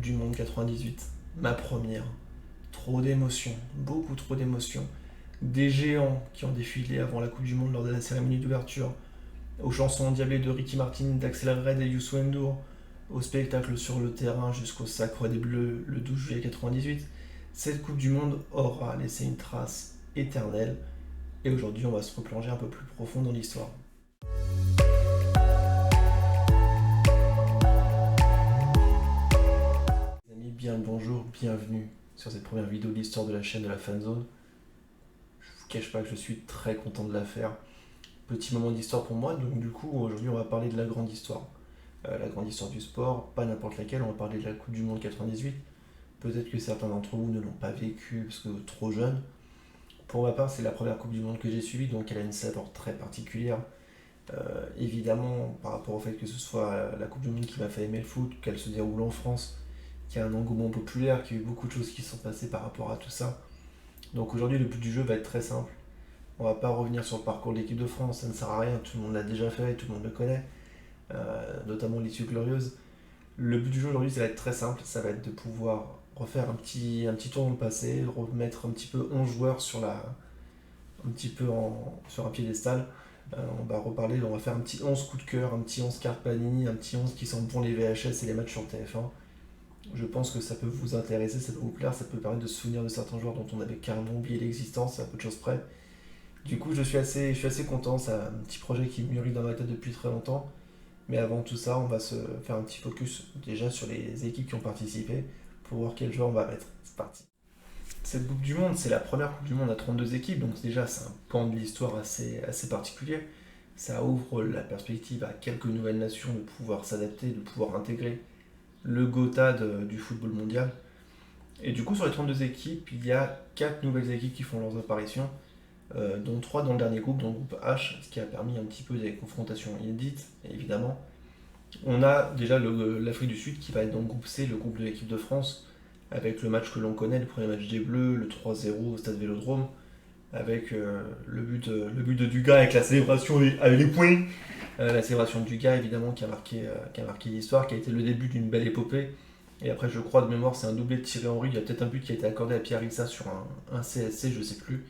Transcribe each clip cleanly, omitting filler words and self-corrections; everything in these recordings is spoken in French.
Coupe du Monde 98, ma première. Trop d'émotions, beaucoup trop d'émotions. Des géants qui ont défilé avant la Coupe du Monde lors de la cérémonie d'ouverture, aux chansons endiablées de Ricky Martin, d'Axel Red et Youssou N'Dour, au spectacle sur le terrain jusqu'au sacre des Bleus le 12 juillet 98. Cette Coupe du Monde aura laissé une trace éternelle et aujourd'hui on va se replonger un peu plus profond dans l'histoire. Les amis, bien le bonjour, bienvenue sur cette première vidéo de l'histoire de la chaîne de la Fanzone. Je vous cache pas que je suis très content de la faire. Petit moment d'histoire pour moi, donc du coup aujourd'hui on va parler de la grande histoire. La grande histoire du sport, pas n'importe laquelle, on va parler de la Coupe du Monde 98. Peut-être que certains d'entre vous ne l'ont pas vécu parce que trop jeune. Pour ma part, c'est la première Coupe du Monde que j'ai suivie, donc elle a une saveur très particulière. Évidemment, par rapport au fait que ce soit la Coupe du Monde qui m'a fait aimer le foot, qu'elle se déroule en France, qu'il y a un engouement populaire, qu'il y a eu beaucoup de choses qui sont passées par rapport à tout ça. Donc aujourd'hui, le but du jeu va être très simple. On va pas revenir sur le parcours de l'équipe de France, ça ne sert à rien, tout le monde l'a déjà fait, tout le monde le connaît, notamment l'issue glorieuse. Le but du jeu aujourd'hui, ça va être très simple, ça va être de pouvoir refaire un petit tour dans le passé, remettre un petit peu 11 joueurs sur un piédestal. On va reparler, on va faire un petit 11 coup de cœur, un petit 11 carte Panini, un petit 11 qui sent bon les VHS et les matchs sur TF1. Je pense que ça peut vous intéresser, ça peut vous plaire, ça peut permettre de se souvenir de certains joueurs dont on avait carrément oublié l'existence, à peu de choses près. Du coup, je suis assez content, c'est un petit projet qui mûrit dans ma tête depuis très longtemps. Mais avant tout ça, on va se faire un petit focus déjà sur les équipes qui ont participé pour voir quel joueur on va mettre. C'est parti. Cette Coupe du Monde, c'est la première Coupe du Monde à 32 équipes, donc déjà c'est un pan de l'histoire assez particulier. Ça ouvre la perspective à quelques nouvelles nations de pouvoir s'adapter, de pouvoir intégrer le Gotha du football mondial. Et du coup, sur les 32 équipes, il y a 4 nouvelles équipes qui font leurs apparitions, dont 3 dans le dernier groupe, dans le groupe H, ce qui a permis un petit peu des confrontations inédites, évidemment. On a déjà l'Afrique du Sud qui va être dans le groupe C, le groupe de l'équipe de France, avec le match que l'on connaît, le premier match des Bleus, le 3-0 au stade Vélodrome, avec le but de Dugas avec la célébration avec les points. La célébration de Dugas, évidemment, qui a marqué l'histoire, qui a été le début d'une belle épopée. Et après, je crois de mémoire, c'est un doublé de Thierry Henry. Il y a peut-être un but qui a été accordé à Pierre Issa sur un CSC, je sais plus.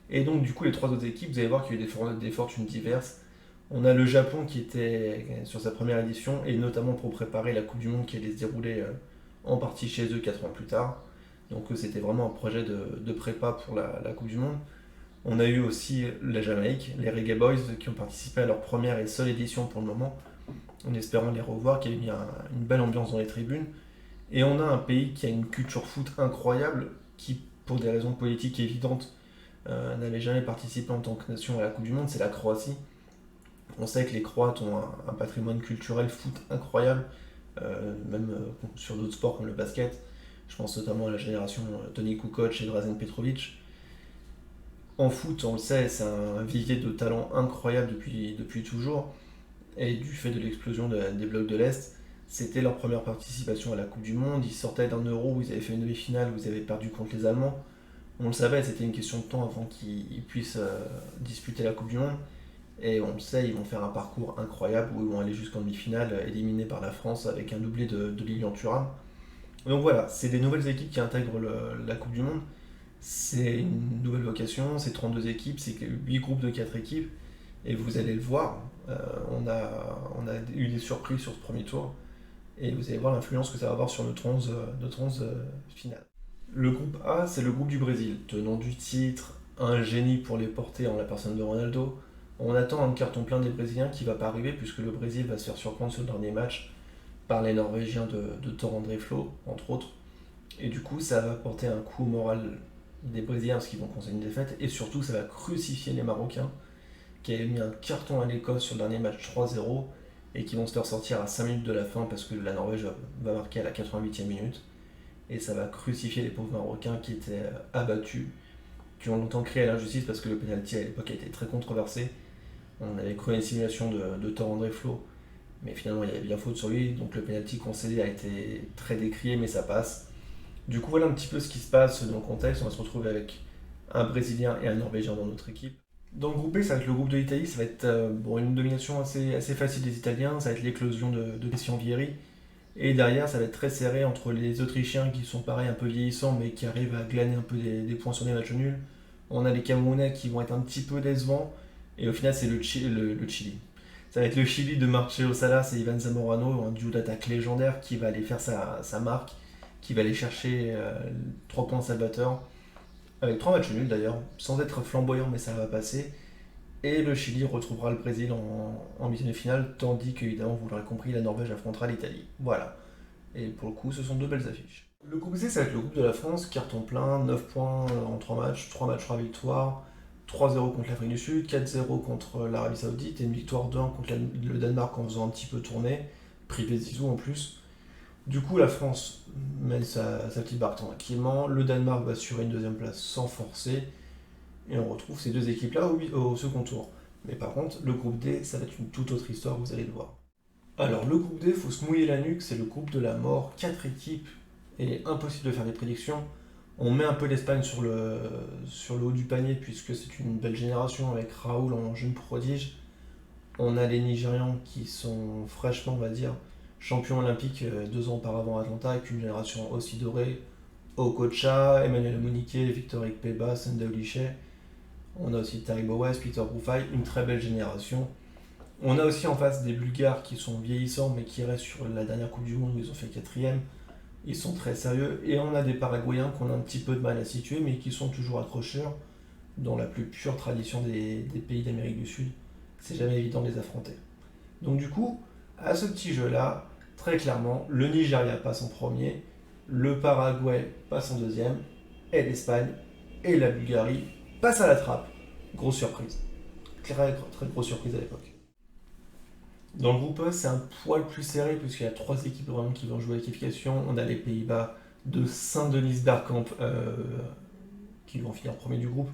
Et donc, du coup, les 3 autres équipes, vous allez voir qu'il y a eu des fortunes diverses. On a le Japon qui était sur sa première édition, et notamment pour préparer la Coupe du Monde qui allait se dérouler en partie chez eux 4 ans plus tard. Donc c'était vraiment un projet de prépa pour la Coupe du Monde. On a eu aussi la Jamaïque, les Reggae Boys qui ont participé à leur première et seule édition pour le moment, en espérant les revoir, qui a mis une belle ambiance dans les tribunes. Et on a un pays qui a une culture foot incroyable, qui pour des raisons politiques évidentes n'avait jamais participé en tant que nation à la Coupe du Monde, c'est la Croatie. On sait que les Croates ont un patrimoine culturel foot incroyable, même sur d'autres sports comme le basket. Je pense notamment à la génération Toni Kukoc et Drazen Petrovic. En foot, on le sait, c'est un vivier de talent incroyable depuis toujours. Et du fait de l'explosion des blocs de l'Est, c'était leur première participation à la Coupe du Monde. Ils sortaient d'un Euro où ils avaient fait une demi-finale, où ils avaient perdu contre les Allemands. On le savait, c'était une question de temps avant qu'ils puissent disputer la Coupe du Monde. Et on le sait, ils vont faire un parcours incroyable où ils vont aller jusqu'en demi-finale, éliminés par la France avec un doublé de Lilian Thuram. Donc voilà, c'est des nouvelles équipes qui intègrent la Coupe du Monde. C'est une nouvelle vocation, c'est 32 équipes, c'est 8 groupes de 4 équipes. Et vous allez le voir, on a eu des surprises sur ce premier tour. Et vous allez voir l'influence que ça va avoir sur notre 11 finale. Le groupe A, c'est le groupe du Brésil. Tenant du titre, un génie pour les porter en la personne de Ronaldo. On attend un carton plein des Brésiliens qui ne va pas arriver puisque le Brésil va se faire surprendre sur le dernier match par les Norvégiens de Thor André Flo, entre autres. Et du coup, ça va porter un coup au moral des Brésiliens parce qu'ils vont causer une défaite. Et surtout, ça va crucifier les Marocains qui avaient mis un carton à l'Écosse sur le dernier match 3-0 et qui vont se faire sortir à 5 minutes de la fin parce que la Norvège va marquer à la 88e minute. Et ça va crucifier les pauvres Marocains qui étaient abattus, qui ont longtemps crié à l'injustice parce que le penalty à l'époque a été très controversé. On avait cru à une simulation de Thor André Flo, mais finalement il y avait bien faute sur lui, donc le penalty concédé a été très décrié, mais ça passe. Du coup, voilà un petit peu ce qui se passe dans le contexte. On va se retrouver avec un Brésilien et un Norvégien dans notre équipe. Dans le groupe B, ça va être le groupe de l'Italie, ça va être une domination assez facile des Italiens, ça va être l'éclosion de Christian Vieri, Et derrière, ça va être très serré entre les Autrichiens qui sont pareil un peu vieillissants mais qui arrivent à glaner un peu des points sur des matchs nuls. On a les Camerounais qui vont être un petit peu décevants. Et au final, c'est le Chili. Ça va être le Chili de Marcelo Salas et Ivan Zamorano, un duo d'attaque légendaire qui va aller faire sa marque, qui va aller chercher 3 points salvateurs, avec 3 matchs nuls d'ailleurs, sans être flamboyant, mais ça va passer. Et le Chili retrouvera le Brésil en huitième de finale, tandis qu'évidemment, vous l'aurez compris, la Norvège affrontera l'Italie. Voilà. Et pour le coup, ce sont 2 belles affiches. Le groupe C, ça va être le groupe de la France, carton plein, 9 points en 3 matchs 3 victoires, 3-0 contre l'Afrique du Sud, 4-0 contre l'Arabie Saoudite et une victoire 2-1 contre le Danemark en faisant un petit peu tourner, privé de Zizou en plus. Du coup, la France mène sa petite barque tranquillement, le Danemark va assurer une deuxième place sans forcer, et on retrouve ces 2 équipes-là au second tour. Mais par contre, le groupe D, ça va être une toute autre histoire, vous allez le voir. Alors, le groupe D, il faut se mouiller la nuque, c'est le groupe de la mort, 4 équipes, et impossible de faire des prédictions. On met un peu l'Espagne sur le haut du panier, puisque c'est une belle génération avec Raoul en jeune prodige. On a les Nigérians qui sont fraîchement, on va dire, champions olympiques 2 ans auparavant à Atlanta, avec une génération aussi dorée. Okocha, Emmanuel Mouniquet, Victor Ikpeba, Sunday Olichet. On a aussi Taribo West, Peter Bouffaï, une très belle génération. On a aussi en face des Bulgares qui sont vieillissants mais qui restent sur la dernière Coupe du Monde où ils ont fait quatrième. Ils sont très sérieux. Et on a des Paraguayens qu'on a un petit peu de mal à situer mais qui sont toujours accrocheurs dans la plus pure tradition des pays d'Amérique du Sud. C'est jamais évident de les affronter. Donc du coup, à ce petit jeu-là, très clairement, le Nigeria passe en premier, le Paraguay passe en deuxième, et l'Espagne et la Bulgarie passent à la trappe. Grosse surprise. Très, très grosse surprise à l'époque. Dans le groupe E, c'est un poil plus serré puisqu'il y a 3 équipes vraiment qui vont jouer la qualification. On a les Pays-Bas de Saint-Denis-Bergkamp qui vont finir premier du groupe.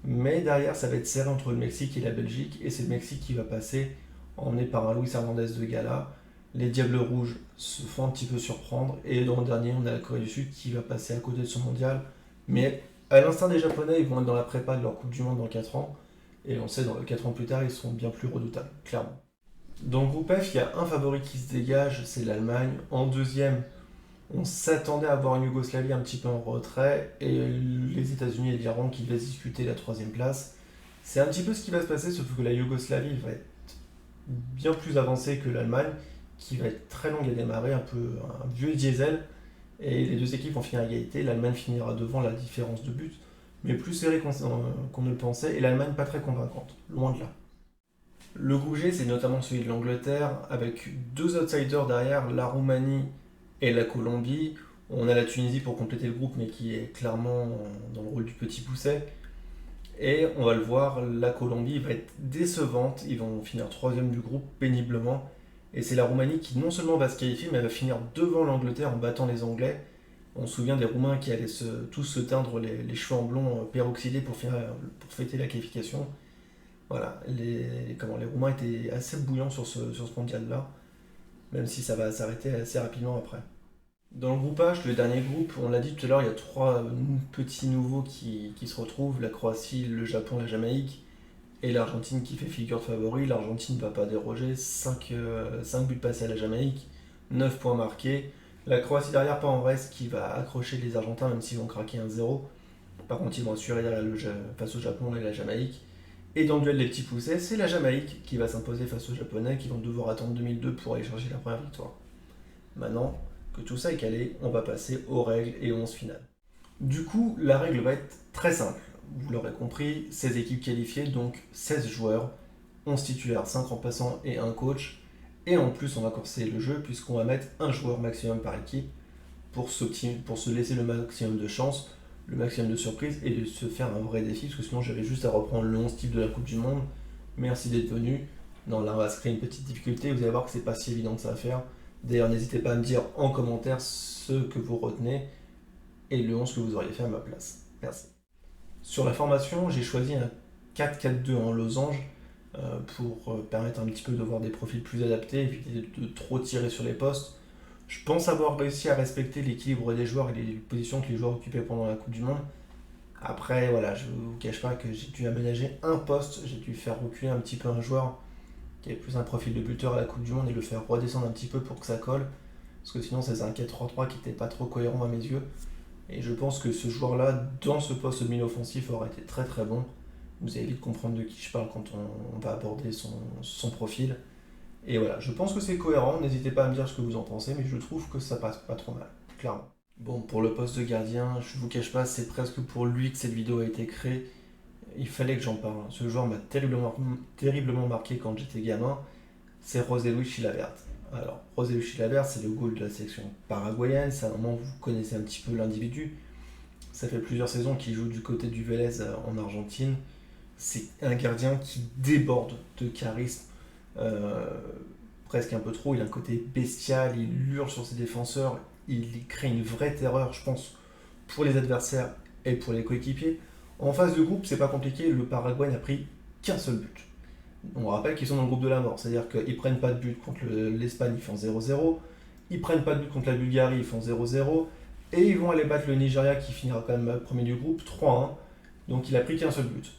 Mais derrière, ça va être serré entre le Mexique et la Belgique. Et c'est le Mexique qui va passer, emmené par un Luis Hernandez de Gala. Les Diables Rouges se font un petit peu surprendre. Et dans le dernier, on a la Corée du Sud qui va passer à côté de son mondial. Mais à l'instar des Japonais, ils vont être dans la prépa de leur Coupe du Monde dans 4 ans. Et on sait, dans 4 ans plus tard, ils seront bien plus redoutables, clairement. Dans le groupe F, il y a un favori qui se dégage, c'est l'Allemagne. En deuxième, on s'attendait à avoir une Yougoslavie un petit peu en retrait et les États-Unis et l'Iran qui devaient discuter la troisième place. C'est un petit peu ce qui va se passer, sauf que la Yougoslavie va être bien plus avancée que l'Allemagne, qui va être très longue à démarrer, un peu un vieux diesel. Et les 2 équipes vont finir à égalité. L'Allemagne finira devant la différence de but, mais plus serré qu'on ne le pensait. Et l'Allemagne pas très convaincante, loin de là. Le groupe G, c'est notamment celui de l'Angleterre, avec 2 outsiders derrière, la Roumanie et la Colombie. On a la Tunisie pour compléter le groupe, mais qui est clairement dans le rôle du petit pousset. Et on va le voir, la Colombie va être décevante. Ils vont finir troisième du groupe péniblement. Et c'est la Roumanie qui non seulement va se qualifier, mais va finir devant l'Angleterre en battant les Anglais. On se souvient des Roumains qui allaient tous se teindre les cheveux en blond peroxydés pour fêter la qualification. Voilà, les Roumains étaient assez bouillants sur ce mondial-là, même si ça va s'arrêter assez rapidement après. Dans le groupe H, le dernier groupe, on l'a dit tout à l'heure, il y a 3 petits nouveaux qui se retrouvent, la Croatie, le Japon, la Jamaïque, et l'Argentine qui fait figure de favori. L'Argentine ne va pas déroger, 5 buts passés à la Jamaïque, 9 points marqués. La Croatie derrière, pas en reste, qui va accrocher les Argentins, même s'ils vont craquer 1-0. Par contre, ils vont assurer derrière face au Japon et la Jamaïque. Et dans le duel des petits poussets, c'est la Jamaïque qui va s'imposer face aux Japonais qui vont devoir attendre 2002 pour aller chercher la première victoire. Maintenant que tout ça est calé, on va passer aux règles et aux 11 finales. Du coup, la règle va être très simple. Vous l'aurez compris, 16 équipes qualifiées, donc 16 joueurs, 11 titulaires, 5 remplaçants et un coach. Et en plus, on va corser le jeu puisqu'on va mettre un joueur maximum par équipe pour se laisser le maximum de chance, le maximum de surprise et de se faire un vrai défi, parce que sinon j'avais juste à reprendre le 11 type de la Coupe du Monde. Merci d'être venu. Non, là on va se créer une petite difficulté, vous allez voir que c'est pas si évident que ça à faire. D'ailleurs, n'hésitez pas à me dire en commentaire ce que vous retenez et le 11 que vous auriez fait à ma place. Merci. Sur la formation, j'ai choisi un 4-4-2 en losange pour permettre un petit peu de voir des profils plus adaptés, éviter de trop tirer sur les postes. Je pense avoir réussi à respecter l'équilibre des joueurs et les positions que les joueurs occupaient pendant la Coupe du Monde. Après, voilà, je ne vous cache pas que j'ai dû aménager un poste, j'ai dû faire reculer un petit peu un joueur qui avait plus un profil de buteur à la Coupe du Monde et le faire redescendre un petit peu pour que ça colle. parce que sinon c'est un 4-3-3 qui n'était pas trop cohérent à mes yeux. Et je pense que ce joueur-là, dans ce poste de milieu offensif, aurait été très très bon. Vous allez vite comprendre de qui je parle quand on va aborder son profil. Et voilà, je pense que c'est cohérent, n'hésitez pas à me dire ce que vous en pensez, mais je trouve que ça passe pas trop mal, clairement. Bon, pour le poste de gardien, je vous cache pas, c'est presque pour lui que cette vidéo a été créée. Il fallait que j'en parle. Ce joueur m'a terriblement marqué quand j'étais gamin. C'est José Luis Chilavert. Alors, José Luis Chilavert, c'est le goal de la sélection paraguayenne. C'est un moment où vous connaissez un petit peu l'individu. Ça fait plusieurs saisons qu'il joue du côté du Vélez en Argentine. C'est un gardien qui déborde de charisme, euh, presque un peu trop. Il a un côté bestial, il hurle sur ses défenseurs, il crée une vraie terreur, je pense, pour les adversaires et pour les coéquipiers. En phase de groupe, c'est pas compliqué, le Paraguay n'a pris qu'un seul but. On rappelle qu'ils sont dans le groupe de la mort, c'est-à-dire qu'ils prennent pas de but contre l'Espagne, ils font 0-0, ils prennent pas de but contre la Bulgarie, ils font 0-0, et ils vont aller battre le Nigeria qui finira quand même premier du groupe 3-1. Donc il a pris qu'un seul but.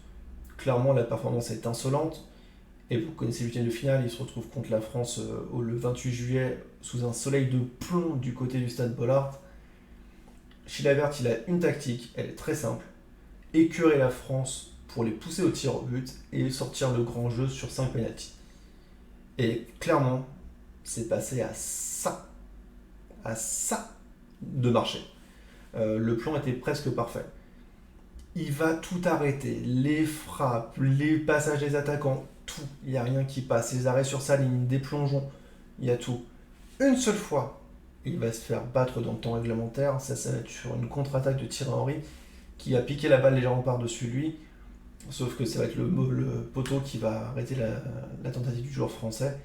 Clairement, la performance est insolente. Et vous connaissez le huitième de finale, il se retrouve contre la France le 28 juillet sous un soleil de plomb du côté du stade Bollard. Chilavert, il a une tactique, elle est très simple. Écœurer la France pour les pousser au tir au but et sortir le grand jeu sur 5 pénaltys. Et clairement, c'est passé à ça de marcher. Le plan était presque parfait. Il va tout arrêter, les frappes, les passages des attaquants, tout. Il n'y a rien qui passe. Les arrêts sur sa ligne, des plongeons, il y a tout. Une seule fois, il va se faire battre dans le temps réglementaire. Ça va être sur une contre-attaque de Thierry Henry qui a piqué la balle légèrement par-dessus lui. Sauf que ça va être le poteau qui va arrêter la tentative du joueur français.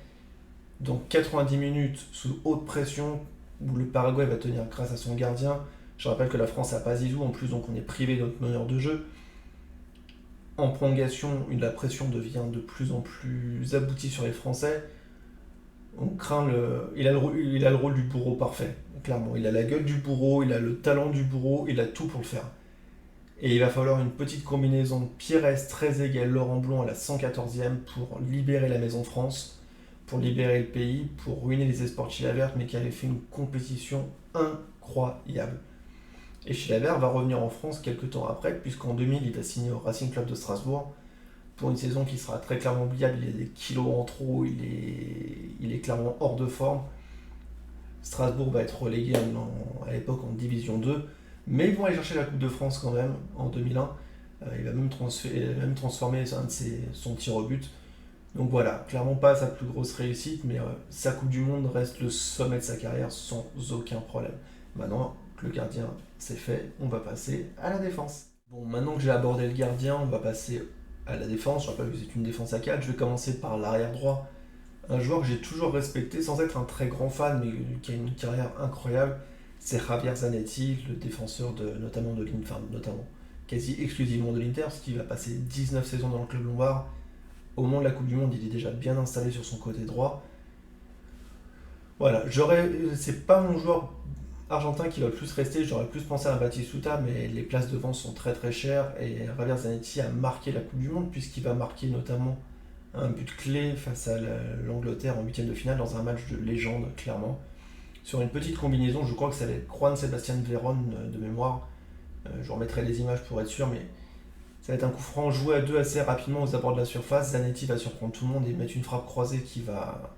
Donc 90 minutes sous haute pression où le Paraguay va tenir grâce à son gardien. Je rappelle que la France n'a pas Zizou en plus, donc on est privé de notre meneur de jeu. En prolongation, la pression devient de plus en plus aboutie sur les Français. On craint il a le rôle du bourreau parfait, clairement. Il a la gueule du bourreau, il a le talent du bourreau, il a tout pour le faire. Et il va falloir une petite combinaison de Pires, Trezeguet, Laurent Blanc à la 114e pour libérer la Maison France, pour libérer le pays, pour ruiner les espoirs de Chilavert, mais qui avait fait une compétition incroyable. Et Chilavert va revenir en France quelques temps après, puisqu'en 2000, il va signer au Racing Club de Strasbourg pour une saison qui sera très clairement oubliable. Il a des kilos en trop, il est clairement hors de forme. Strasbourg va être relégué à l'époque en Division 2, mais ils vont aller chercher la Coupe de France quand même en 2001. Il va même transformer son tir au but. Donc voilà, clairement pas sa plus grosse réussite, mais sa Coupe du Monde reste le sommet de sa carrière sans aucun problème. Maintenant que le gardien c'est fait, on va passer à la défense. Bon, maintenant que j'ai abordé le gardien, on va passer à la défense. Je rappelle que c'est une défense à 4. Je vais commencer par l'arrière droit. Un joueur que j'ai toujours respecté, sans être un très grand fan, mais qui a une carrière incroyable, c'est Javier Zanetti, le défenseur notamment de l'Inter, notamment quasi exclusivement de l'Inter, parce qu'il va passer 19 saisons dans le club lombard. Au moment de la Coupe du Monde, il est déjà bien installé sur son côté droit. Voilà, c'est pas mon joueur argentin qui va le plus rester, j'aurais plus pensé à Batistuta, mais les places devant sont très très chères et Javier Zanetti a marqué la Coupe du Monde puisqu'il va marquer notamment un but clé face à l'Angleterre en huitième de finale dans un match de légende, clairement. Sur une petite combinaison, je crois que ça va être Juan Sebastián Veron de mémoire. Je remettrai les images pour être sûr, mais ça va être un coup franc joué à deux assez rapidement aux abords de la surface. Zanetti va surprendre tout le monde et mettre une frappe croisée qui va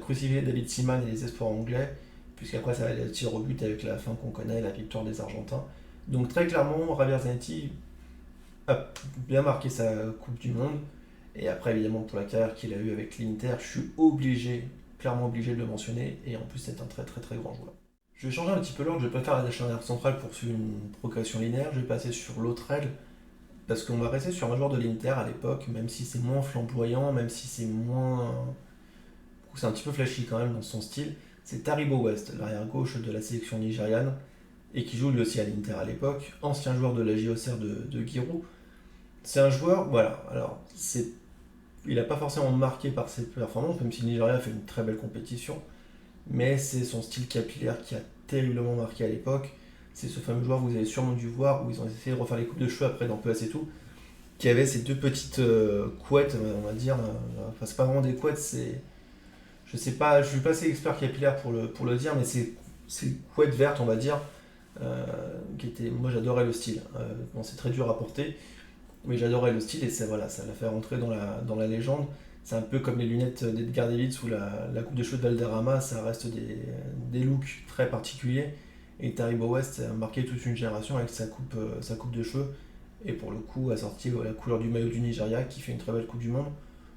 crucifier David Seaman et les espoirs anglais, puisqu'après ça va être le tir au but avec la fin qu'on connaît, la victoire des Argentins. Donc très clairement, Javier Zanetti a bien marqué sa Coupe du Monde, et après évidemment pour la carrière qu'il a eue avec l'Inter, je suis clairement obligé de le mentionner, et en plus c'est un très très très grand joueur. Je vais changer un petit peu l'ordre, je vais pas faire la charnière centrale pour suivre une progression linéaire, je vais passer sur l'autre aile, parce qu'on va rester sur un joueur de l'Inter à l'époque, même si c'est moins flamboyant, même si c'est un petit peu flashy quand même dans son style, c'est Taribo West, l'arrière gauche de la sélection nigériane, et qui joue lui aussi à l'Inter à l'époque, ancien joueur de la JOCR de Giroud. C'est un joueur, voilà, alors il n'a pas forcément marqué par ses performances, même si le Nigeria a fait une très belle compétition, mais c'est son style capillaire qui a terriblement marqué à l'époque. C'est ce fameux joueur que vous avez sûrement dû voir, où ils ont essayé de refaire les coupes de cheveux après dans Peu et tout, qui avait ces deux petites couettes, on va dire, enfin c'est pas vraiment des couettes, Je sais pas, je suis pas assez expert capillaire pour le dire, mais c'est couette verte, on va dire, euh, moi j'adorais le style. Bon, c'est très dur à porter, mais j'adorais le style et voilà, ça l'a fait rentrer dans la légende. C'est un peu comme les lunettes d'Edgar Davids ou la coupe de cheveux de Valderrama, ça reste des looks très particuliers. Et Taribo West a marqué toute une génération avec sa coupe de cheveux. Et pour le coup, a sorti la couleur du maillot du Nigeria qui fait une très belle Coupe du Monde.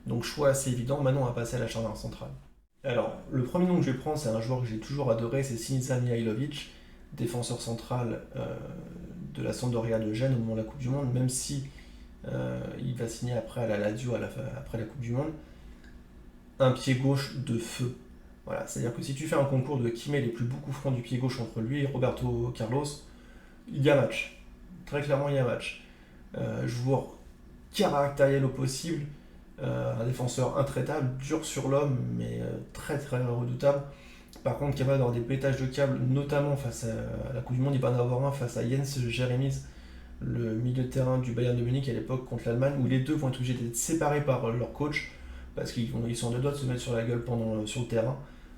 Donc choix assez évident, maintenant on va passer à la charnière centrale. Alors, le premier nom que je vais prendre, c'est un joueur que j'ai toujours adoré, c'est Sinisa Mihajlovic, défenseur central de la Sampdoria de Gênes au moment de la Coupe du Monde, même si il va signer après à la Lazio après la Coupe du Monde. Un pied gauche de feu. Voilà, c'est-à-dire que si tu fais un concours de qui met les plus beaux coups francs du pied gauche entre lui et Roberto Carlos, il y a match. Très clairement, il y a match. Joueur caractériel au possible, un défenseur intraitable, dur sur l'homme, mais très très redoutable. Par contre, capable d'avoir des pétages de câbles, notamment face à la Coupe du Monde, il va en avoir un face à Jens Jeremies, le milieu de terrain du Bayern de Munich à l'époque contre l'Allemagne, où les deux vont être obligés d'être séparés par leur coach, parce ils sont en deux doigts de se mettre sur la gueule sur le terrain.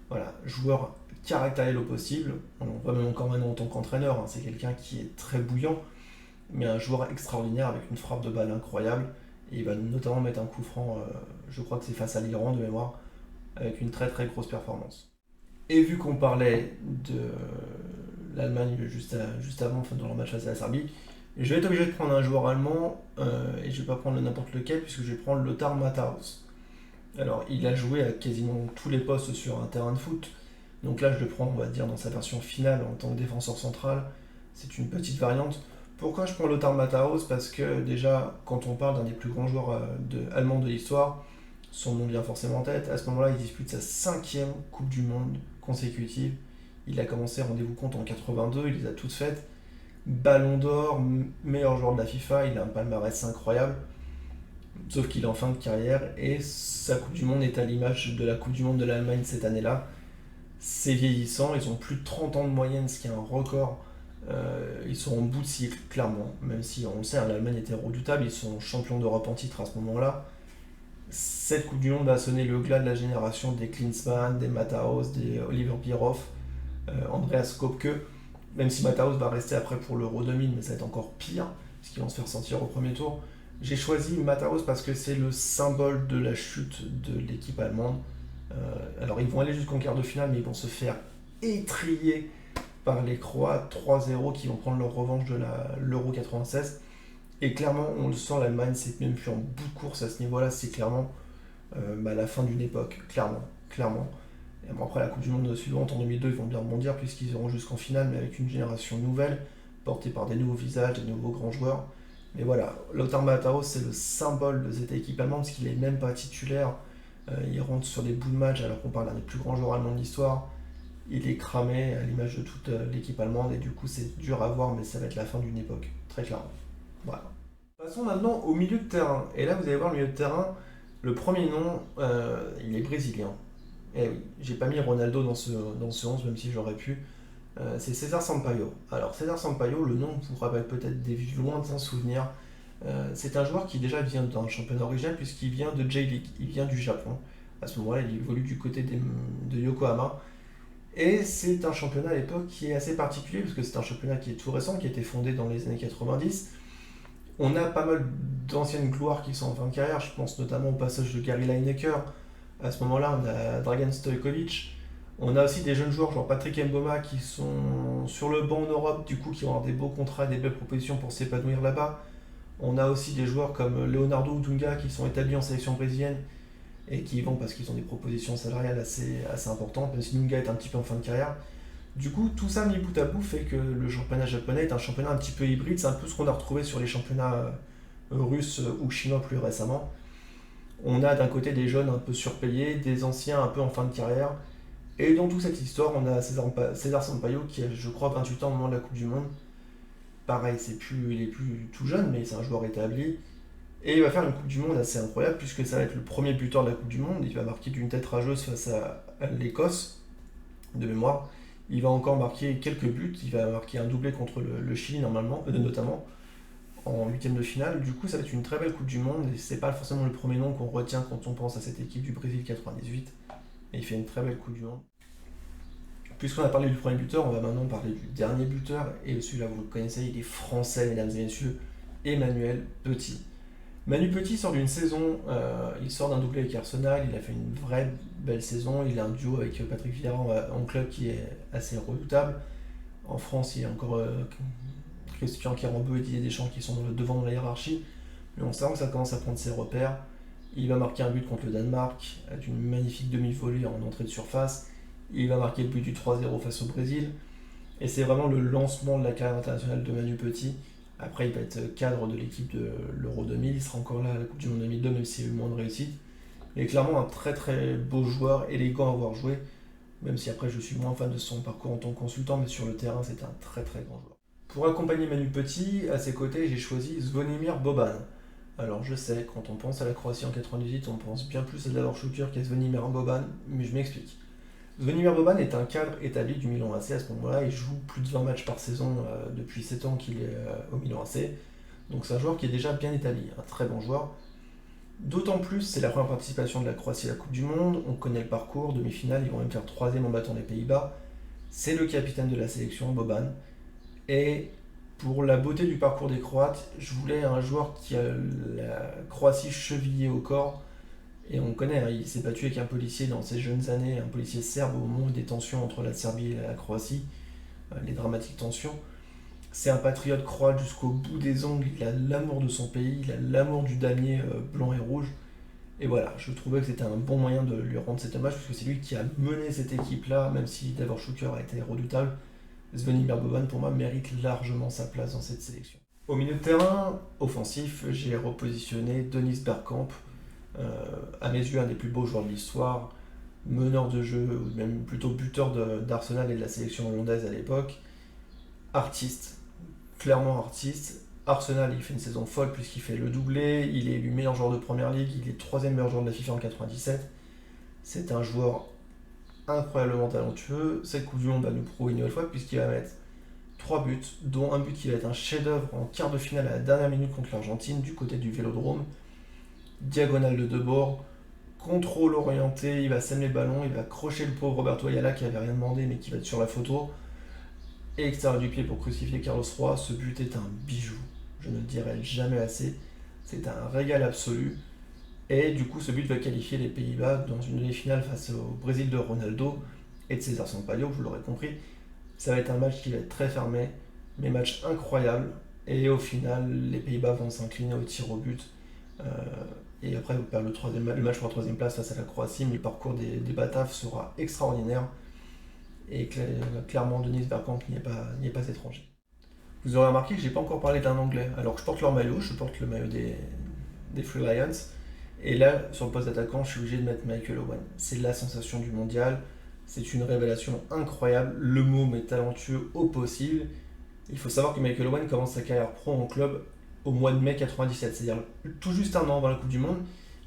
Voilà, joueur caractériel au possible, on voit même encore maintenant en tant qu'entraîneur, hein, c'est quelqu'un qui est très bouillant, mais un joueur extraordinaire avec une frappe de balle incroyable. Et il va notamment mettre un coup franc, je crois que c'est face à l'Iran de mémoire, avec une très très grosse performance. Et vu qu'on parlait de l'Allemagne juste avant, enfin, dans leur match face à la Serbie, je vais être obligé de prendre un joueur allemand, et je ne vais pas prendre n'importe lequel, puisque je vais prendre Lothar Matthäus. Alors, il a joué à quasiment tous les postes sur un terrain de foot, donc là je le prends, on va dire, dans sa version finale en tant que défenseur central. C'est une petite variante. Pourquoi je prends Lothar Matthäus? Parce que déjà, quand on parle d'un des plus grands joueurs allemands de l'histoire, son nom vient forcément en tête. À ce moment-là, il dispute sa 5e Coupe du Monde consécutive. Il a commencé, rendez-vous compte, en 82, il les a toutes faites. Ballon d'or, meilleur joueur de la FIFA, il a un palmarès incroyable. Sauf qu'il est en fin de carrière et sa Coupe du Monde est à l'image de la Coupe du Monde de l'Allemagne cette année-là. C'est vieillissant, ils ont plus de 30 ans de moyenne, ce qui est un record. Ils sont en bout de cycle, clairement, même si on le sait, hein, l'Allemagne était redoutable, ils sont champions d'Europe en titre à ce moment-là. Cette Coupe du Monde va sonner le glas de la génération des Klinsmann, des Matthäus, des Oliver Bierhoff, Andreas Köpke, même si Matthäus va rester après pour l'Euro 2000, mais ça va être encore pire, parce qu'ils vont se faire sentir au premier tour. J'ai choisi Matthäus parce que c'est le symbole de la chute de l'équipe allemande. Alors ils vont aller jusqu'en quart de finale, mais ils vont se faire étrier par les Croates 3-0 qui vont prendre leur revanche de l'Euro 96. Et clairement, on le sent, l'Allemagne, c'est même plus en bout de course à ce niveau-là, c'est clairement la fin d'une époque, clairement, clairement. Et bon, après la Coupe du Monde suivante, en 2002, ils vont bien rebondir puisqu'ils iront jusqu'en finale, mais avec une génération nouvelle, portée par des nouveaux visages, des nouveaux grands joueurs. Mais voilà, Lothar Matthäus, c'est le symbole de cette équipe allemande, parce qu'il n'est même pas titulaire. Il rentre sur des bouts de match alors qu'on parle d'un des plus grands joueurs allemands de l'histoire. Il est cramé à l'image de toute l'équipe allemande, et du coup c'est dur à voir, mais ça va être la fin d'une époque, très clairement. Voilà. Passons maintenant au milieu de terrain. Et là, vous allez voir le milieu de terrain, le premier nom, il est brésilien. Eh oui, j'ai pas mis Ronaldo dans ce 11, même si j'aurais pu. C'est César Sampaio. Alors, César Sampaio, le nom vous rappelle peut-être des lointains souvenirs. C'est un joueur qui déjà vient d'un championnat original, puisqu'il vient de J-League, il vient du Japon. À ce moment-là, il évolue du côté de Yokohama. Et c'est un championnat à l'époque qui est assez particulier, parce que c'est un championnat qui est tout récent, qui a été fondé dans les années 90. On a pas mal d'anciennes gloires qui sont en fin de carrière, je pense notamment au passage de Gary Lineker. À ce moment-là, on a Dragan Stojkovic. On a aussi des jeunes joueurs, genre Patrick Mboma, qui sont sur le banc en Europe, du coup, qui vont avoir des beaux contrats, des belles propositions pour s'épanouir là-bas. On a aussi des joueurs comme Leonardo Dunga qui sont établis en sélection brésilienne et qui y vont parce qu'ils ont des propositions salariales assez importantes, même si Dunga est un petit peu en fin de carrière. Du coup, tout ça mis bout à bout fait que le championnat japonais est un championnat un petit peu hybride. C'est un peu ce qu'on a retrouvé sur les championnats russes ou chinois plus récemment. On a d'un côté des jeunes un peu surpayés, des anciens un peu en fin de carrière. Et dans toute cette histoire, on a César Sampaio qui a, je crois, 28 ans au moment de la Coupe du Monde. Pareil, il est plus tout jeune, mais c'est un joueur établi. Et il va faire une Coupe du Monde assez incroyable, puisque ça va être le premier buteur de la Coupe du Monde. Il va marquer d'une tête rageuse face à l'Écosse, de mémoire. Il va encore marquer quelques buts. Il va marquer un doublé contre le Chili, notamment, en huitième de finale. Du coup, ça va être une très belle Coupe du Monde. Et c'est pas forcément le premier nom qu'on retient quand on pense à cette équipe du Brésil 98. et il fait une très belle Coupe du Monde. Puisqu'on a parlé du premier buteur, on va maintenant parler du dernier buteur, et celui-là vous le connaissez, il est français mesdames et messieurs, Emmanuel Petit. Manu Petit sort d'une saison, il sort d'un doublé avec Arsenal, il a fait une vraie belle saison, il a un duo avec Patrick Vieira en club qui est assez redoutable. En France, il y a encore Christian Carambeau et Didier Deschamps qui sont devant dans la hiérarchie, mais on sent que ça commence à prendre ses repères. Il va marquer un but contre le Danemark, d'une magnifique demi-volée en entrée de surface. Il va marquer le but du 3-0 face au Brésil. Et c'est vraiment le lancement de la carrière internationale de Manu Petit. Après, il va être cadre de l'équipe de l'Euro 2000. Il sera encore là à la Coupe du Monde 2002, même s'il y a eu moins de réussite. Il est clairement un très très beau joueur, élégant à voir jouer. Même si après, je suis moins fan de son parcours en tant que consultant, mais sur le terrain, c'est un très très grand joueur. Pour accompagner Manu Petit, à ses côtés, j'ai choisi Zvonimir Boban. Alors je sais, quand on pense à la Croatie en 98, on pense bien plus à Davor Šuker qu'à Zvonimir Boban, mais je m'explique. Zvonimir Boban est un cadre établi du Milan AC à ce moment-là, il joue plus de 20 matchs par saison depuis 7 ans qu'il est au Milan AC, donc c'est un joueur qui est déjà bien établi, un très bon joueur. D'autant plus, c'est la première participation de la Croatie à la Coupe du Monde, on connaît le parcours, demi-finale, ils vont même faire troisième en battant les Pays-Bas. C'est le capitaine de la sélection, Boban, et pour la beauté du parcours des Croates, je voulais un joueur qui a la Croatie chevillée au corps. Et on connaît, hein, il s'est battu avec un policier dans ses jeunes années, un policier serbe au moment des tensions entre la Serbie et la Croatie, les dramatiques tensions. C'est un patriote croate jusqu'au bout des ongles, il a l'amour de son pays, il a l'amour du damier blanc et rouge. Et voilà, je trouvais que c'était un bon moyen de lui rendre cet hommage, parce que c'est lui qui a mené cette équipe-là, même si Davor Šuker a été redoutable. Zvonimir Boban, pour moi, mérite largement sa place dans cette sélection. Au milieu de terrain offensif, j'ai repositionné Dennis Bergkamp, à mes yeux un des plus beaux joueurs de l'histoire, meneur de jeu, ou même plutôt buteur d'Arsenal et de la sélection hollandaise à l'époque, artiste, clairement artiste. Arsenal, il fait une saison folle puisqu'il fait le doublé, il est élu meilleur joueur de Première Ligue, il est troisième meilleur joueur de la FIFA en 97. C'est un joueur incroyablement talentueux. Cette Coupe du Monde va nous prouver une nouvelle fois puisqu'il va mettre 3 buts, dont un but qui va être un chef-d'œuvre en quart de finale à la dernière minute contre l'Argentine du côté du Vélodrome. Diagonale de bords, contrôle orienté, il va sème les ballons, il va crocher le pauvre Roberto Ayala qui avait rien demandé mais qui va être sur la photo. Et extérieur du pied pour crucifier Carlos Roy, ce but est un bijou. Je ne le dirai jamais assez. C'est un régal absolu. Et du coup, ce but va qualifier les Pays-Bas dans une demi-finale face au Brésil de Ronaldo et de César Sampaio, vous l'aurez compris. Ça va être un match qui va être très fermé, mais match incroyable. Et au final, les Pays-Bas vont s'incliner au tir au but. Et après, vous perdez le match pour la troisième place face à la Croatie, mais le parcours des Bataves sera extraordinaire. Et clairement, Dennis Bergkamp n'y est pas étranger. Vous aurez remarqué que je n'ai pas encore parlé d'un Anglais. Alors que je porte leur maillot, je porte le maillot des Free Lions. Et là, sur le poste d'attaquant, je suis obligé de mettre Michael Owen. C'est la sensation du mondial. C'est une révélation incroyable. Le môme est talentueux au possible. Il faut savoir que Michael Owen commence sa carrière pro en club au mois de mai 97, c'est-à-dire tout juste un an avant la Coupe du Monde.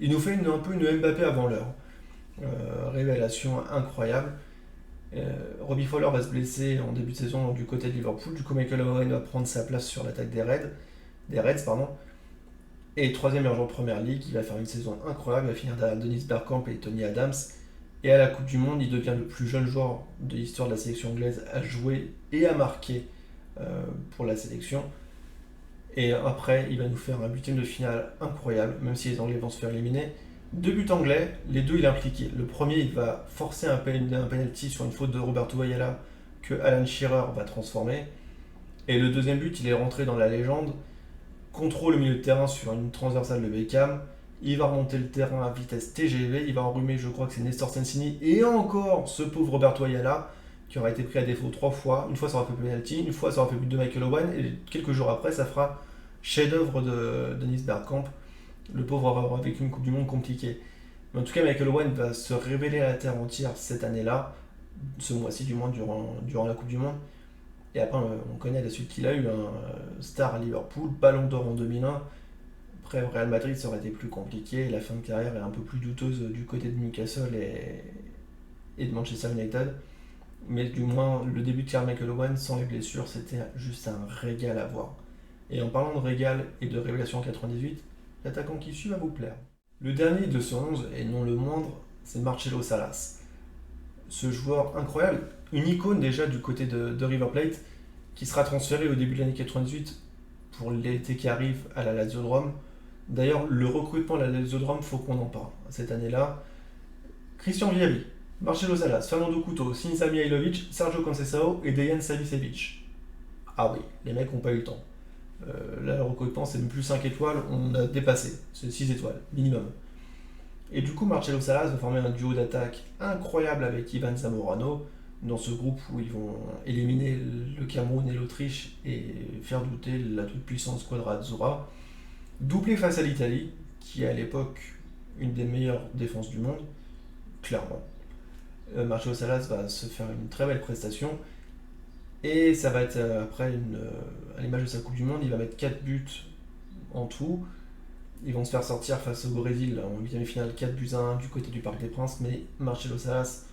Il nous fait un peu une Mbappé avant l'heure. Révélation incroyable. Robbie Fowler va se blesser en début de saison du côté de Liverpool. Du coup, Michael Owen va prendre sa place sur l'attaque des Reds. Et troisième meilleur joueur de Première Ligue, il va faire une saison incroyable, il va finir derrière Dennis Bergkamp et Tony Adams. Et à la Coupe du Monde, il devient le plus jeune joueur de l'histoire de la sélection anglaise à jouer et à marquer pour la sélection. Et après, il va nous faire un huitième de finale incroyable, même si les Anglais vont se faire éliminer. 2 buts anglais, les deux il est impliqué. Le premier, il va forcer un penalty sur une faute de Roberto Ayala que Alan Shearer va transformer. Et le deuxième but, il est rentré dans la légende. Contrôle au milieu de terrain sur une transversale de Beckham. Il va remonter le terrain à vitesse TGV. Il va enrhumer, je crois que c'est Nestor Sensini. Et encore ce pauvre Roberto Ayala qui aura été pris à défaut 3 fois. Une fois, ça aura fait penalty. Une fois, ça aura fait but de Michael Owen. Et quelques jours après, ça fera chef-d'œuvre de Dennis Bergkamp. Le pauvre aura vécu une Coupe du Monde compliquée. Mais en tout cas, Michael Owen va se révéler à la terre entière cette année-là, ce mois-ci du moins, durant la Coupe du Monde. Et après, on connaît la suite qu'il a eu, un star à Liverpool, Ballon d'Or en 2001. Après, au Real Madrid, ça aurait été plus compliqué. La fin de carrière est un peu plus douteuse du côté de Newcastle et de Manchester United. Mais du moins, le début de carrière de Michael Owen, sans les blessures, c'était juste un régal à voir. Et en parlant de régal et de révélation en 98, l'attaquant qui suit va vous plaire. Le dernier de ce 11, et non le moindre, c'est Marcelo Salas. ce joueur incroyable, une icône déjà du côté de River Plate, qui sera transféré au début de l'année 98 pour l'été qui arrive à la Lazio de Rome. D'ailleurs, le recrutement de la Lazio de Rome, faut qu'on en parle. Cette année-là, Christian Vieri, Marcelo Salas, Fernando Couto, Sinisa Mihailovic, Sergio Conceição et Dejan Savicevic. Ah oui, les mecs n'ont pas eu le temps. Là, le recrutement, c'est même plus 5 étoiles, on a dépassé. C'est 6 étoiles, minimum. Et du coup, Marcelo Salas va former un duo d'attaque incroyable avec Ivan Zamorano dans ce groupe où ils vont éliminer le Cameroun et l'Autriche et faire douter la toute-puissante squadra Azzurra. Doublé face à l'Italie, qui est à l'époque une des meilleures défenses du monde, clairement. Marcelo Salas va se faire une très belle prestation. Et ça va être après, à l'image de sa Coupe du Monde, il va mettre 4 buts en tout. Ils vont se faire sortir face au Brésil en 8e finale 4 buts à 1 du côté du Parc des Princes. Mais Marcelo Salas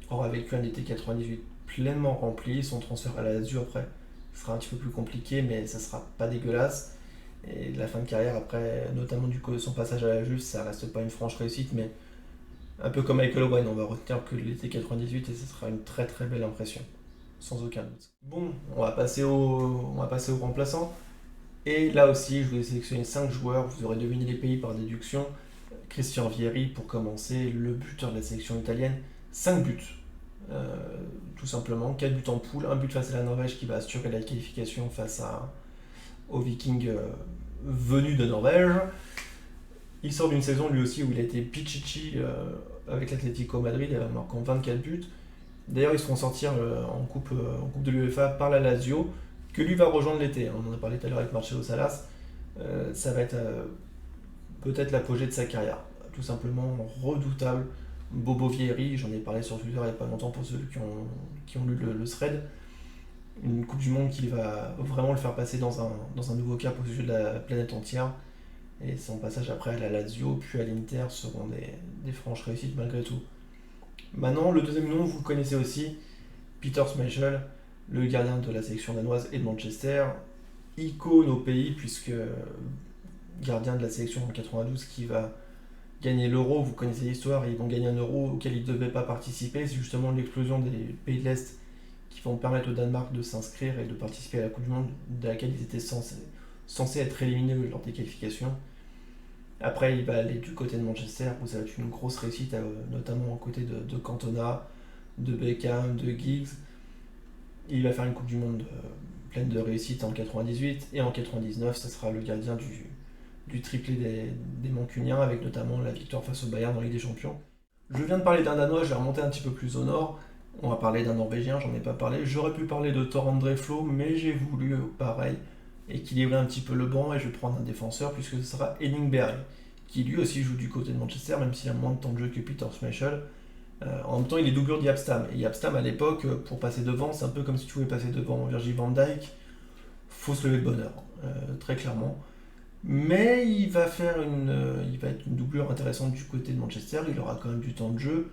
aura vécu un été 98 pleinement rempli. Son transfert à la Lazio après sera un petit peu plus compliqué, mais ça sera pas dégueulasse. Et la fin de carrière après, notamment du coup de son passage à la Juve, ça reste pas une franche réussite, mais un peu comme Michael Owen, on va retenir que l'été 98 et ce sera une très très belle impression, sans aucun doute. Bon, on va passer aux remplaçants. Et là aussi, je vous ai sélectionné 5 joueurs, vous aurez deviné les pays par déduction. Christian Vieri, pour commencer, le buteur de la sélection italienne, 5 buts. Euh, Tout simplement, 4 buts en poule, un but face à la Norvège qui va assurer la qualification face aux Vikings venus de Norvège. Il sort d'une saison lui aussi où il a été Pichichi avec l'Atlético Madrid, marquant 24 buts. D'ailleurs, ils se font sortir en coupe de l'UEFA par la Lazio, que lui va rejoindre l'été. On en a parlé tout à l'heure avec Marcelo Salas. Ça va être peut-être l'apogée de sa carrière. Tout simplement redoutable. Bobo Vieri, j'en ai parlé sur Twitter il n'y a pas longtemps pour ceux qui ont lu le thread. Une Coupe du Monde qui va vraiment le faire passer dans un nouveau cap au sujet de la planète entière. Et son passage après à la Lazio puis à l'Inter seront des franches réussites malgré tout. Maintenant, le deuxième nom, vous le connaissez aussi, Peter Schmeichel, le gardien de la sélection danoise et de Manchester, icône au pays puisque gardien de la sélection en 92 qui va gagner l'Euro, vous connaissez l'histoire, ils vont gagner un Euro auquel ils ne devaient pas participer, c'est justement l'explosion des pays de l'Est qui vont permettre au Danemark de s'inscrire et de participer à la Coupe du Monde de laquelle ils étaient censés être éliminés lors des qualifications. Après, il va aller du côté de Manchester où ça va être une grosse réussite, notamment aux côtés de Cantona, de Beckham, de Giggs. Il va faire une Coupe du Monde pleine de réussite en 98 et en 99, ça sera le gardien du triplé des Mancuniens avec notamment la victoire face au Bayern en Ligue des Champions. Je viens de parler d'un Danois, je vais remonter un petit peu plus au nord. On va parler d'un Norvégien, j'en ai pas parlé. J'aurais pu parler de Thor André Flo, mais j'ai voulu, pareil, équilibrer un petit peu le banc et je vais prendre un défenseur puisque ce sera Henning Berg, qui lui aussi joue du côté de Manchester, même s'il a moins de temps de jeu que Peter Schmeichel. En même temps, il est doublure d'Yabstam. Et Yabstam, à l'époque, pour passer devant, c'est un peu comme si tu voulais passer devant Virgil van Dijk. Faut se lever de bonne heure, très clairement. Mais il va être une doublure intéressante du côté de Manchester. Il aura quand même du temps de jeu.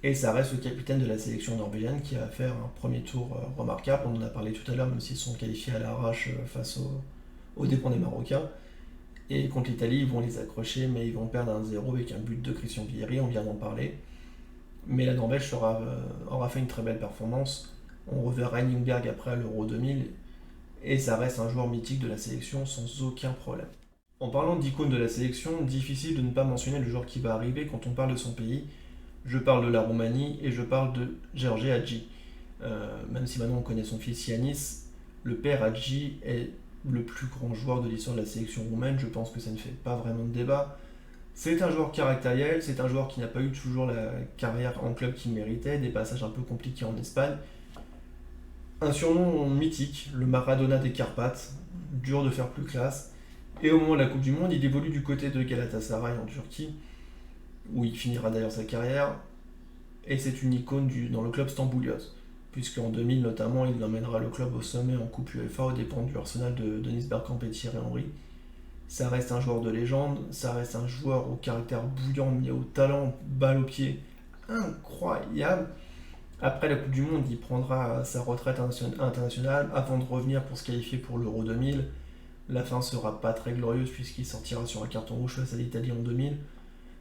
Et ça reste le capitaine de la sélection norvégienne qui va faire un premier tour remarquable. On en a parlé tout à l'heure, même s'ils sont qualifiés à l'arrache face aux dépens des Marocains. Et contre l'Italie, ils vont les accrocher, mais ils vont perdre 1-0 avec un but de Christian Vieri, on vient d'en parler. Mais la Norvège aura fait une très belle performance. On reverra Engberg après l'Euro 2000, et ça reste un joueur mythique de la sélection sans aucun problème. En parlant d'icône de la sélection, difficile de ne pas mentionner le joueur qui va arriver quand on parle de son pays. Je parle de la Roumanie et je parle de George Hagi. Même si maintenant on connaît son fils Yanis, le père Hagi est le plus grand joueur de l'histoire de la sélection roumaine. Je pense que ça ne fait pas vraiment de débat. C'est un joueur caractériel, c'est un joueur qui n'a pas eu toujours la carrière en club qu'il méritait, des passages un peu compliqués en Espagne. Un surnom mythique, le Maradona des Carpates, dur de faire plus classe. Et au moment de la Coupe du Monde, il évolue du côté de Galatasaray en Turquie, où il finira d'ailleurs sa carrière. Et c'est une icône dans le club stambouliote, puisqu'en 2000 notamment, il emmènera le club au sommet en Coupe UEFA aux dépens du Arsenal de Dennis Bergkamp et Thierry Henry. Ça reste un joueur de légende, ça reste un joueur au caractère bouillant, mais au talent, balle au pied, incroyable. Après la Coupe du Monde, il prendra sa retraite internationale avant de revenir pour se qualifier pour l'Euro 2000. La fin sera pas très glorieuse puisqu'il sortira sur un carton rouge face à l'Italie en 2000.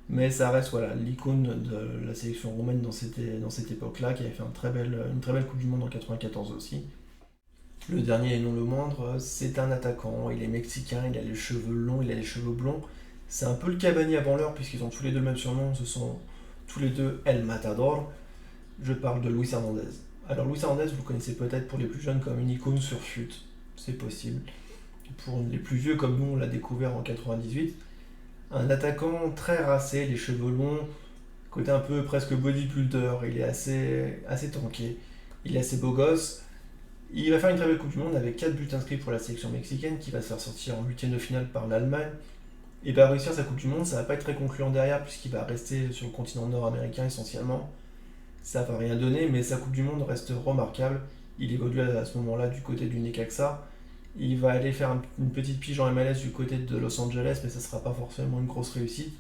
Mais ça reste voilà, l'icône de la sélection roumaine dans cette époque-là, qui avait fait une très belle Coupe du Monde en 94 aussi. Le dernier et non le moindre, c'est un attaquant, il est mexicain, il a les cheveux longs, il a les cheveux blonds. C'est un peu le Cavani avant l'heure, puisqu'ils ont tous les deux le même surnom, ce sont tous les deux El Matador. Je parle de Luis Hernandez. Alors Luis Hernandez, vous le connaissez peut-être pour les plus jeunes comme une icône sur fut, c'est possible. Pour les plus vieux comme nous, on l'a découvert en 98. Un attaquant très racé, les cheveux longs, côté un peu presque bodybuilder, il est assez tanké, il est assez beau gosse. Il va faire une très belle Coupe du Monde avec 4 buts inscrits pour la sélection mexicaine qui va se faire sortir en huitième de finale par l'Allemagne. Et va réussir sa Coupe du Monde, ça va pas être très concluant derrière puisqu'il va rester sur le continent nord-américain essentiellement. Ça va rien donner, mais sa Coupe du Monde reste remarquable. Il évolue à ce moment-là du côté du Necaxa. Il va aller faire une petite pige en MLS du côté de Los Angeles, mais ça sera pas forcément une grosse réussite.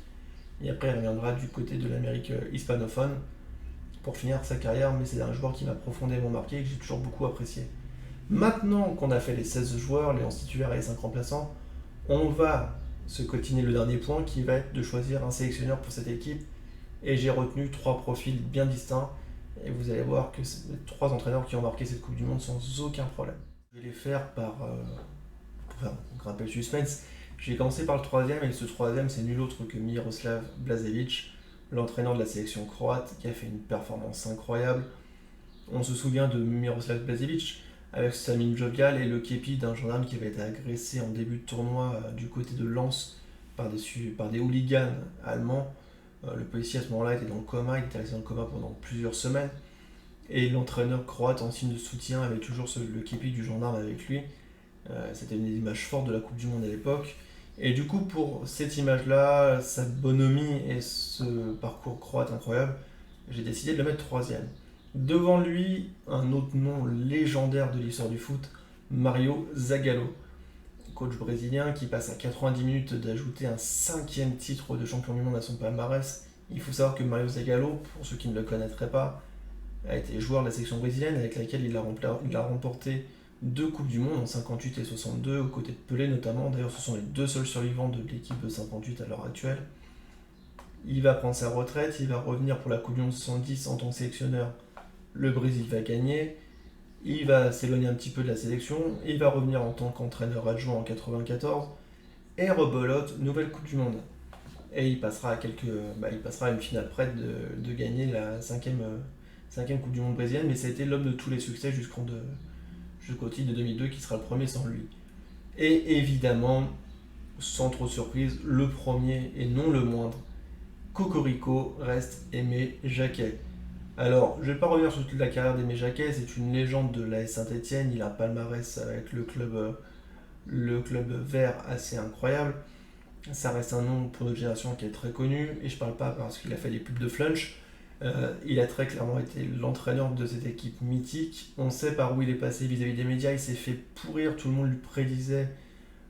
Et après, il reviendra du côté de l'Amérique hispanophone pour finir sa carrière, mais c'est un joueur qui m'a profondément marqué et que j'ai toujours beaucoup apprécié. Maintenant qu'on a fait les 16 joueurs, les 11 titulaires et les 5 remplaçants, on va se cotiner le dernier point qui va être de choisir un sélectionneur pour cette équipe. Et j'ai retenu 3 profils bien distincts. Et vous allez voir que c'est 3 entraîneurs qui ont marqué cette Coupe du Monde sans aucun problème. Je vais les faire pour faire grimper le suspense. Je vais commencer par le troisième, et ce troisième, c'est nul autre que Miroslav Blažević, l'entraîneur de la sélection croate, qui a fait une performance incroyable. On se souvient de Miroslav Blažević avec sa mine joviale et le képi d'un gendarme qui avait été agressé en début de tournoi du côté de Lens par des hooligans allemands. Le policier à ce moment-là était dans le coma, il était resté dans le coma pendant plusieurs semaines. Et l'entraîneur croate, en signe de soutien, avait toujours le képi du gendarme avec lui. C'était une des images fortes de la Coupe du Monde à l'époque. Et du coup, pour cette image-là, sa bonhomie et ce parcours croate incroyable, j'ai décidé de le mettre troisième. Devant lui, un autre nom légendaire de l'histoire du foot, Mario Zagallo, coach brésilien qui passe à 90 minutes d'ajouter un 5e titre de champion du monde à son palmarès. Il faut savoir que Mario Zagallo, pour ceux qui ne le connaîtraient pas, a été joueur de la sélection brésilienne avec laquelle il a remporté 2 Coupes du Monde en 58 et 62, aux côtés de Pelé notamment. D'ailleurs, ce sont les 2 seuls survivants de l'équipe de 58 à l'heure actuelle. Il va prendre sa retraite, il va revenir pour la Coupe du Monde 70 en tant que sélectionneur. Le Brésil va gagner, il va s'éloigner un petit peu de la sélection, il va revenir en tant qu'entraîneur adjoint en 94, et rebelote, nouvelle Coupe du Monde. Et il passera à une finale près de gagner la 5e Coupe du Monde brésilienne, mais ça a été l'homme de tous les succès jusqu'au titre de 2002 qui sera le premier sans lui. Et évidemment, sans trop de surprise, le premier et non le moindre, Cocorico, reste Aimé Jacquet. Alors, je ne vais pas revenir sur toute la carrière d'Aimé Jacquet, c'est une légende de l'AS Saint-Etienne, il a un palmarès avec le club vert assez incroyable. Ça reste un nom pour notre génération qui est très connu, et je parle pas parce qu'il a fait des pubs de flunch. Il a très clairement été l'entraîneur de cette équipe mythique. On sait par où il est passé vis-à-vis des médias, il s'est fait pourrir, tout le monde lui prédisait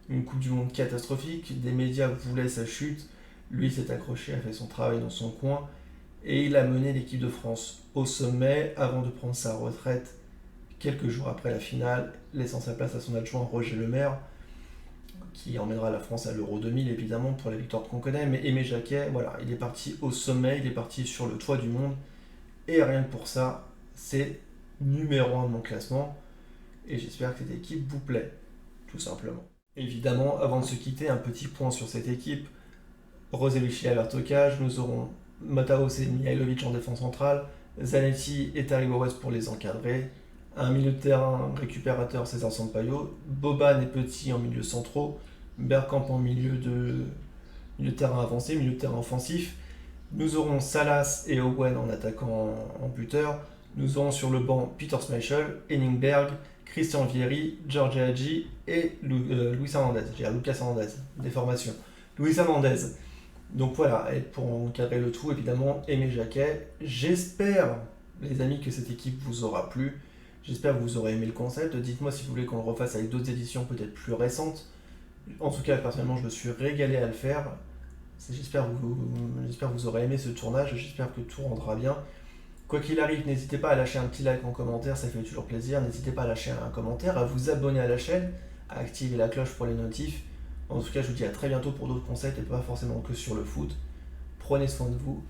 une Coupe du Monde catastrophique, des médias voulaient sa chute, lui s'est accroché, a fait son travail dans son coin, et il a mené l'équipe de France au sommet avant de prendre sa retraite quelques jours après la finale, laissant sa place à son adjoint Roger Lemaire, qui emmènera la France à l'Euro 2000 évidemment pour la victoire qu'on connaît. Mais Aimé Jacquet, voilà, il est parti au sommet, il est parti sur le toit du monde, et rien que pour ça, c'est numéro 1 de mon classement, et j'espère que cette équipe vous plaît, tout simplement. Évidemment, avant de se quitter, un petit point sur cette équipe. Rosé Lucia à l'Artocage, nous aurons Mataos et Mihailovic en défense centrale, Zanetti et Taribores pour les encadrer, un milieu de terrain récupérateur César Sampaio, Boban et Petit en milieu centraux, Bergkamp en milieu de terrain avancé, milieu de terrain offensif. Nous aurons Salas et Owen en attaquant en buteur. Nous aurons sur le banc Peter Schmeichel, Henningberg, Christian Vieri, George Hagi et Luis Hernandez. J'ai dire Lucas Hernandez, des formations. Luis Hernandez. Donc voilà, et pour encadrer le tout, évidemment, Aimé Jacquet. J'espère, les amis, que cette équipe vous aura plu. J'espère que vous aurez aimé le concept. Dites-moi si vous voulez qu'on le refasse avec d'autres éditions peut-être plus récentes. En tout cas, personnellement, je me suis régalé à le faire. J'espère que vous aurez aimé ce tournage. J'espère que tout rendra bien. Quoi qu'il arrive, n'hésitez pas à lâcher un petit like en commentaire, ça fait toujours plaisir. N'hésitez pas à lâcher un commentaire, à vous abonner à la chaîne, à activer la cloche pour les notifs. En tout cas, je vous dis à très bientôt pour d'autres concepts et pas forcément que sur le foot. Prenez soin de vous.